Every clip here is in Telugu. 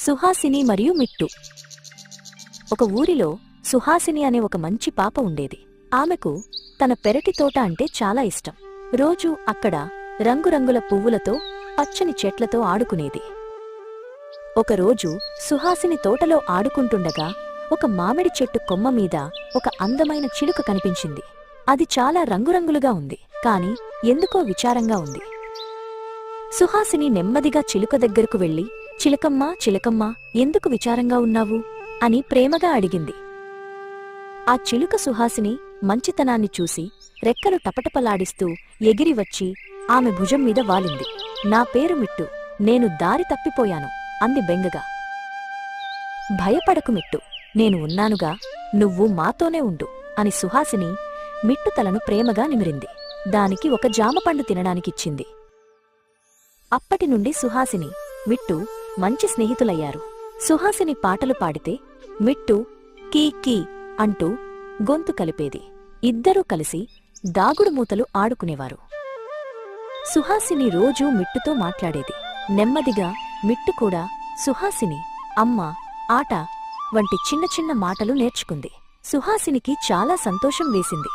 సుహాసిని మరియు మిట్టు. ఒక ఊరిలో సుహాసిని అనే ఒక మంచి పాప ఉండేది. ఆమెకు తన పెరటి తోట అంటే చాలా ఇష్టం. రోజూ అక్కడ రంగురంగుల పువ్వులతో పచ్చని చెట్లతో ఆడుకునేది. ఒకరోజు సుహాసిని తోటలో ఆడుకుంటుండగా ఒక మామిడి చెట్టు కొమ్మ మీద ఒక అందమైన చిలుక కనిపించింది. అది చాలా రంగురంగులుగా ఉంది, కాని ఎందుకో విచారంగా ఉంది. సుహాసిని నెమ్మదిగా చిలుక దగ్గరకు వెళ్లి, చిలకమ్మా చిలకమ్మా, ఎందుకు విచారంగా ఉన్నావు అని ప్రేమగా అడిగింది. ఆ చిలుక సుహాసిని మంచితనాన్ని చూసి రెక్కలు టపటపలాడిస్తూ ఎగిరి వచ్చి ఆమె భుజం మీద వాలింది. నా పేరు మిట్టు, నేను దారి తప్పిపోయాను అంది బెంగగా. భయపడకు మిట్టు, నేను ఉన్నానుగా, నువ్వు మాతోనే ఉండు అని సుహాసిని మిట్టు తలను ప్రేమగా నిమిరింది. దానికి ఒక జామపండు తినడానికిచ్చింది. అప్పటినుండి సుహాసిని, మిట్టు మంచి స్నేహితులయ్యారు. సుహాసిని పాటలు పాడితే మిట్టు కీ కీ అంటూ గొంతు కలిపేది. ఇద్దరూ కలిసి దాగుడుమూతలు ఆడుకునేవారు. సుహాసిని రోజూ మిట్టుతో మాట్లాడేది. నెమ్మదిగా మిట్టు కూడా సుహాసిని అమ్మ, ఆట వంటి చిన్న చిన్న మాటలు నేర్చుకుంది. సుహాసినికి చాలా సంతోషం వేసింది.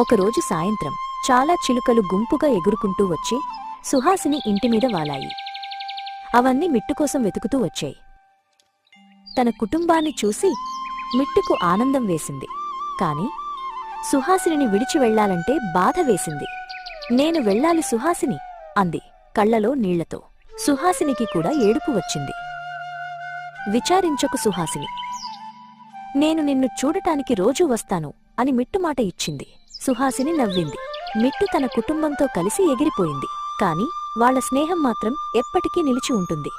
ఒకరోజు సాయంత్రం చాలా చిలుకలు గుంపుగా ఎగురుకుంటూ వచ్చి సుహాసిని ఇంటిమీద వాలాయి. అవన్నీ మిట్టుకోసం వెతుకుతూ వచ్చాయి. తన కుటుంబాన్ని చూసి మిట్టుకు ఆనందం వేసింది. కాని సుహాసిని విడిచి వెళ్లాలంటే బాధ వేసింది. నేను వెళ్ళాలి సుహాసిని అంది కళ్లలో నీళ్లతో. సుహాసినికి కూడా ఏడుపు వచ్చింది. విచారించకు సుహాసిని, నేను నిన్ను చూడటానికి రోజూ వస్తాను అని మిట్టు మాట ఇచ్చింది. సుహాసిని నవ్వింది. మిట్టు తన కుటుంబంతో కలిసి ఎగిరిపోయింది. కాని వాళ్ల స్నేహం మాత్రం ఎప్పటికీ నిలిచి ఉంటుంది.